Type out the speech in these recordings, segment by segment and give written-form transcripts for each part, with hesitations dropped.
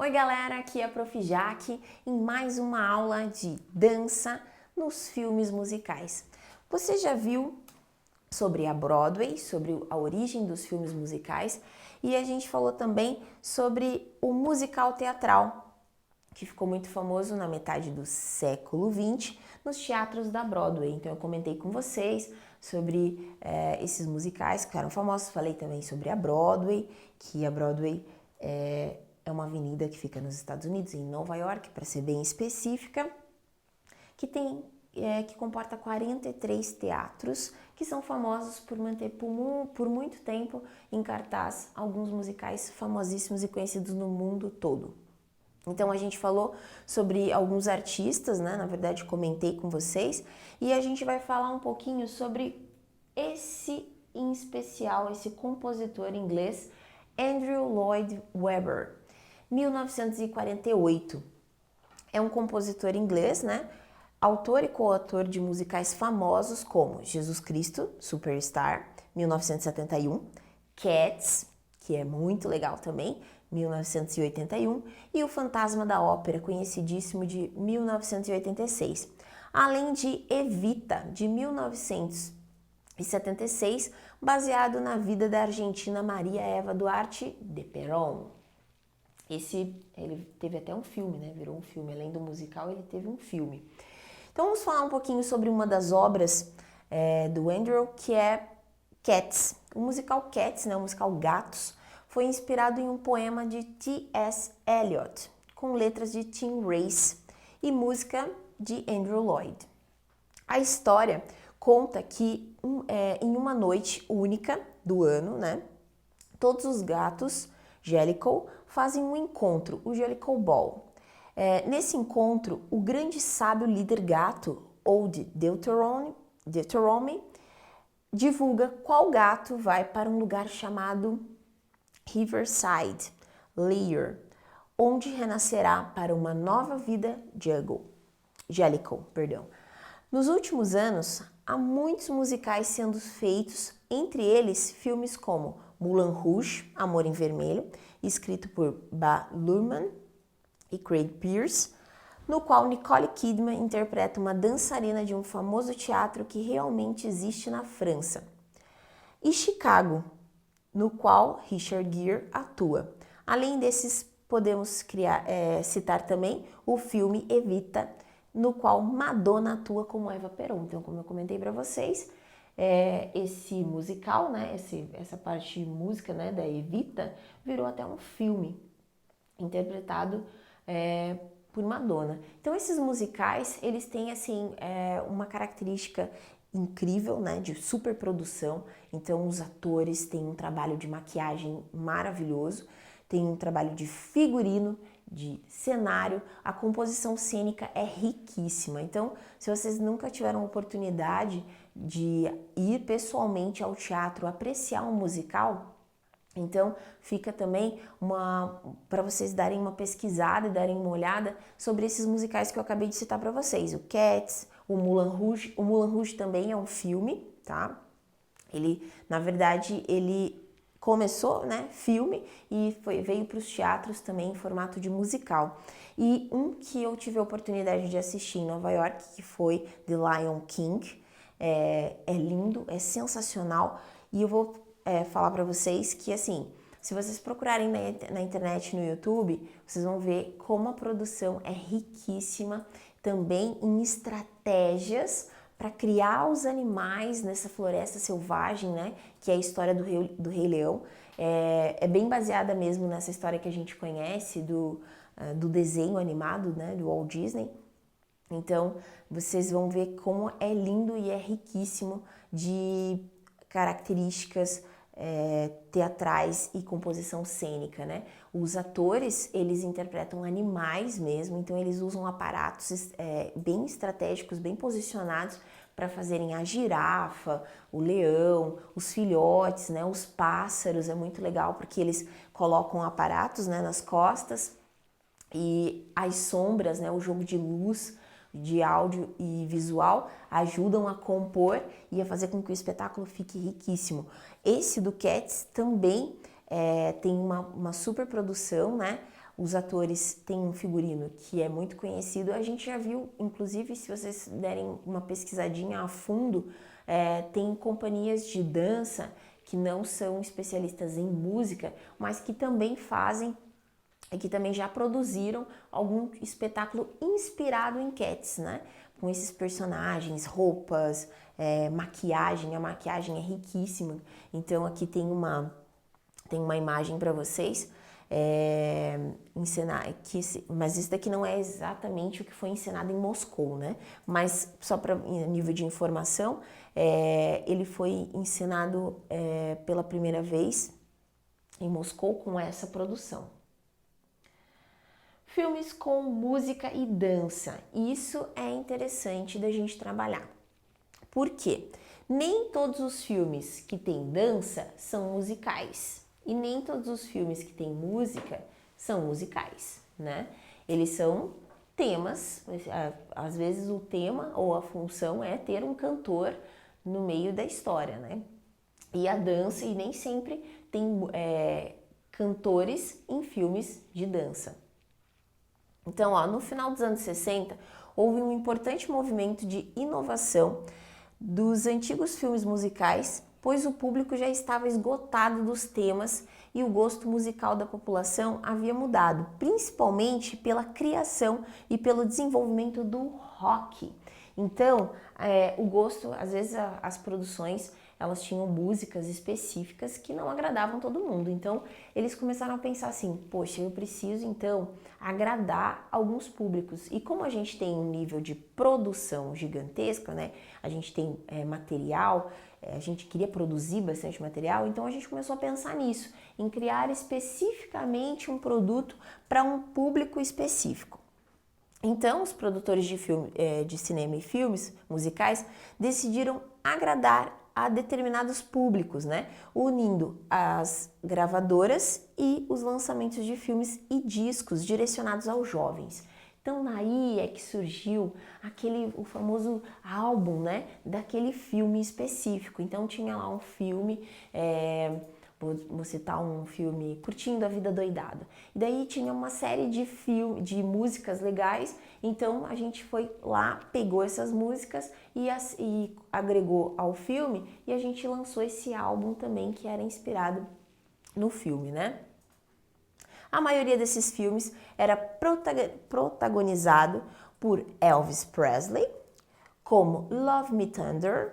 Oi galera, aqui é a Prof. Jaque em mais uma aula de dança nos filmes musicais. Você já viu sobre a Broadway, sobre a origem dos filmes musicais, e a gente falou também sobre o musical teatral, que ficou muito famoso na metade do século XX nos teatros da Broadway. Então eu comentei com vocês sobre esses musicais que eram famosos, falei também sobre a Broadway, que a Broadway é uma avenida que fica nos Estados Unidos, em Nova York, para ser bem específica, que comporta 43 teatros que são famosos por manter por muito tempo em cartaz alguns musicais famosíssimos e conhecidos no mundo todo. Então a gente falou sobre alguns artistas, né? Na verdade comentei com vocês, e a gente vai falar um pouquinho sobre esse em especial, esse compositor inglês, Andrew Lloyd Webber, 1948. É um compositor inglês, né? Autor e coautor de musicais famosos como Jesus Cristo, Superstar, 1971, Cats, que é muito legal também, 1981, e O Fantasma da Ópera, conhecidíssimo, de 1986. Além de Evita, de 1976, baseado na vida da argentina Maria Eva Duarte de Perón. Ele teve até um filme, né? Virou um filme, além do musical, ele teve um filme. Então vamos falar um pouquinho sobre uma das obras do Andrew, que é Cats. O musical Cats, né, o musical Gatos, foi inspirado em um poema de T.S. Eliot, com letras de Tim Rice e música de Andrew Lloyd. A história conta que em uma noite única do ano, né, todos os gatos Jellicle fazem um encontro, o Jellicle Ball. Nesse encontro, o grande sábio líder gato, Old Deuteronomy, divulga qual gato vai para um lugar chamado Riverside Lair, onde renascerá para uma nova vida Jellicle. Nos últimos anos, há muitos musicais sendo feitos, entre eles filmes como Moulin Rouge, Amor em Vermelho, escrito por Baz Luhrmann e Craig Pearce, no qual Nicole Kidman interpreta uma dançarina de um famoso teatro que realmente existe na França, e Chicago, no qual Richard Gere atua. Além desses, podemos citar também o filme Evita, no qual Madonna atua como Eva Perón. Então, como eu comentei para vocês, esse musical, né, essa parte de música, né, da Evita, virou até um filme interpretado por Madonna. Então esses musicais, eles têm assim uma característica incrível, né, de superprodução. Então os atores têm um trabalho de maquiagem maravilhoso, tem um trabalho de figurino, de cenário, a composição cênica é riquíssima. Então, se vocês nunca tiveram oportunidade de ir pessoalmente ao teatro apreciar um musical, então fica também para vocês darem uma pesquisada e darem uma olhada sobre esses musicais que eu acabei de citar para vocês, o Cats, o Moulin Rouge. O Moulin Rouge também é um filme, tá? Na verdade, ele começou, né, filme, e veio para os teatros também em formato de musical. E um que eu tive a oportunidade de assistir em Nova York, que foi The Lion King, é lindo, é sensacional, e eu vou falar para vocês que, assim, se vocês procurarem na internet, no YouTube, vocês vão ver como a produção é riquíssima, também em estratégias para criar os animais nessa floresta selvagem, né? Que é a história do Rei Leão. É bem baseada mesmo nessa história que a gente conhece do desenho animado, né? Do Walt Disney. Então, vocês vão ver como é lindo e é riquíssimo de características teatrais e composição cênica, né? Os atores, eles interpretam animais mesmo, então eles usam aparatos bem estratégicos, bem posicionados para fazerem a girafa, o leão, os filhotes, né? Os pássaros, é muito legal porque eles colocam aparatos, né, nas costas, e as sombras, né, o jogo de luz, de áudio e visual ajudam a compor e a fazer com que o espetáculo fique riquíssimo. Esse do Cats também tem uma super produção, né? os atores têm um figurino que é muito conhecido. A gente já viu, inclusive, se vocês derem uma pesquisadinha a fundo, tem companhias de dança que não são especialistas em música, mas que também fazem e que também já produziram algum espetáculo inspirado em Cats, né? Com esses personagens, roupas, maquiagem. A maquiagem é riquíssima. Então aqui tem uma imagem para vocês encenar, mas isso daqui não é exatamente o que foi encenado em Moscou, né? Mas só para nível de informação, ele foi encenado pela primeira vez em Moscou com essa produção. Filmes com música e dança. Isso é interessante da gente trabalhar. Por quê? Nem todos os filmes que têm dança são musicais. E nem todos os filmes que têm música são musicais, né? Eles são temas, às vezes o tema ou a função é ter um cantor no meio da história, né? E a dança, e nem sempre tem cantores em filmes de dança. Então, no final dos anos 60, houve um importante movimento de inovação dos antigos filmes musicais, pois o público já estava esgotado dos temas e o gosto musical da população havia mudado, principalmente pela criação e pelo desenvolvimento do rock. Então, o gosto, às vezes as produções, elas tinham músicas específicas que não agradavam todo mundo. Então, eles começaram a pensar assim, poxa, eu preciso então agradar alguns públicos. E como a gente tem um nível de produção gigantesca, né? A gente tem material, a gente queria produzir bastante material, então a gente começou a pensar nisso, em criar especificamente um produto para um público específico. Então, os produtores de cinema e filmes musicais decidiram agradar a determinados públicos, né? Unindo as gravadoras e os lançamentos de filmes e discos direcionados aos jovens. Então, daí é que surgiu o famoso álbum, né? Daquele filme específico. Então, tinha lá um filme... Vou citar um filme Curtindo a Vida Doidada. E daí tinha uma série de músicas legais, então a gente foi lá, pegou essas músicas e agregou ao filme e a gente lançou esse álbum também que era inspirado no filme, né? A maioria desses filmes era protagonizado por Elvis Presley, como Love Me Tender,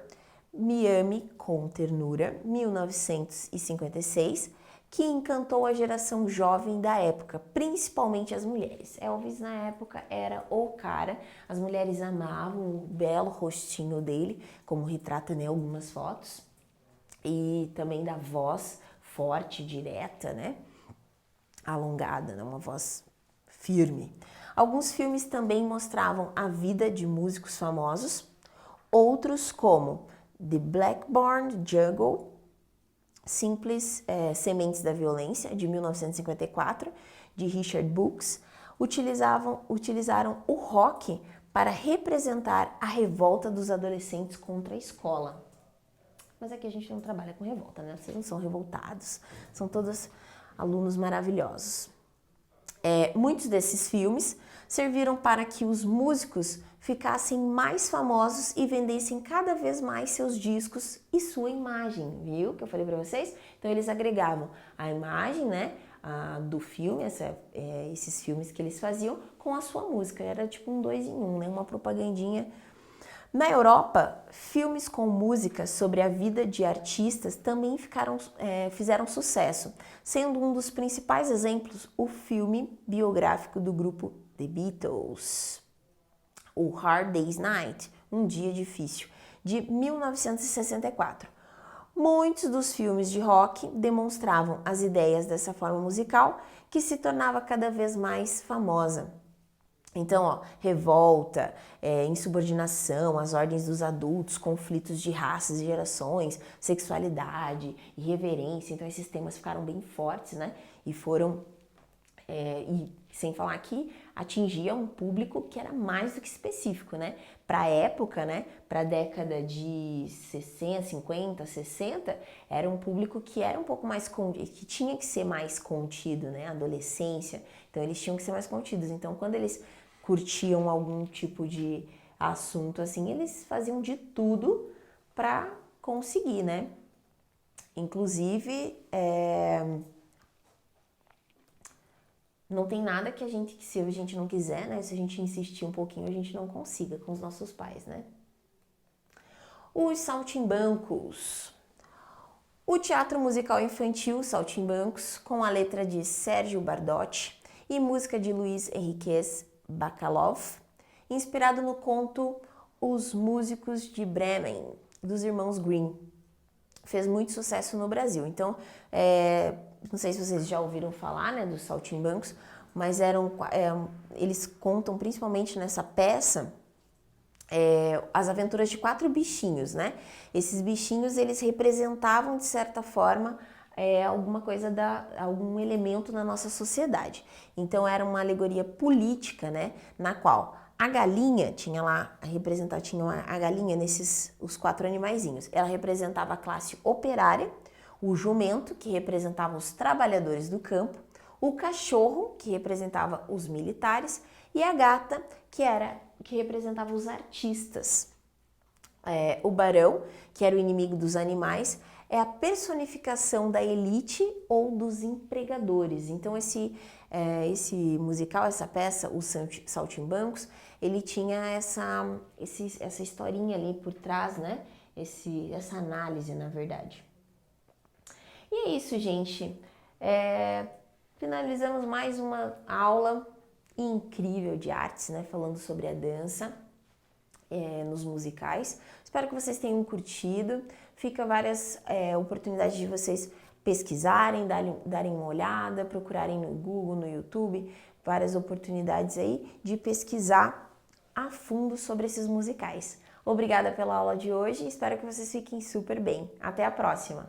Me Ame com Ternura, 1956, que encantou a geração jovem da época, principalmente as mulheres. Elvis na época era o cara, as mulheres amavam o belo rostinho dele, como retrata, né, algumas fotos, e também da voz forte, direta, né, alongada, né, uma voz firme. Alguns filmes também mostravam a vida de músicos famosos, outros como The Blackburn Jungle, Simples Sementes da Violência, de 1954, de Richard Brooks, utilizaram o rock para representar a revolta dos adolescentes contra a escola. Mas aqui a gente não trabalha com revolta, né? Vocês não são revoltados, são todos alunos maravilhosos. Muitos desses filmes serviram para que os músicos ficassem mais famosos e vendessem cada vez mais seus discos e sua imagem, viu? Que eu falei para vocês? Então eles agregavam a imagem, né, do filme, esses filmes que eles faziam, com a sua música. Era tipo um 2 em 1, né? Uma propagandinha. Na Europa, filmes com música sobre a vida de artistas também fizeram sucesso, sendo um dos principais exemplos o filme biográfico do grupo The Beatles, o Hard Day's Night, Um Dia Difícil, de 1964. Muitos dos filmes de rock demonstravam as ideias dessa forma musical que se tornava cada vez mais famosa. Então, revolta, insubordinação, as ordens dos adultos, conflitos de raças e gerações, sexualidade, irreverência. Então, esses temas ficaram bem fortes, né? E foram E sem falar que atingia um público que era mais do que específico, né? Para a época, né? Para a década de 60, 50, 60, era um público que era um pouco mais que tinha que ser mais contido, né? Adolescência, então eles tinham que ser mais contidos. Então, quando eles curtiam algum tipo de assunto assim, eles faziam de tudo para conseguir, né? Inclusive, não tem nada que se a gente não quiser, né? Se a gente insistir um pouquinho, a gente não consiga com os nossos pais, né? Os saltimbancos. O teatro musical infantil Saltimbancos, com a letra de Sérgio Bardotti e música de Luiz Henriquez Bacalov, inspirado no conto Os Músicos de Bremen, dos irmãos Grimm. Fez muito sucesso no Brasil. Então, não sei se vocês já ouviram falar, né, dos Saltimbancos, mas eles contam principalmente nessa peça as aventuras de 4 bichinhos, né? Esses bichinhos, eles representavam, de certa forma, algum elemento na nossa sociedade. Então, era uma alegoria política, né, na qual a galinha tinha lá, a galinha os 4 animaizinhos. Ela representava a classe operária, o jumento, que representava os trabalhadores do campo, o cachorro, que representava os militares, e a gata, que representava os artistas. O barão, que era o inimigo dos animais, é a personificação da elite ou dos empregadores. Então, esse musical, essa peça, Os Saltimbancos, ele tinha essa historinha ali por trás, né? Essa análise, na verdade. E é isso, gente. Finalizamos mais uma aula incrível de artes, né? Falando sobre a dança nos musicais. Espero que vocês tenham curtido. Fica várias oportunidades de vocês pesquisarem, darem uma olhada, procurarem no Google, no YouTube, várias oportunidades aí de pesquisar a fundo sobre esses musicais. Obrigada pela aula de hoje e espero que vocês fiquem super bem. Até a próxima!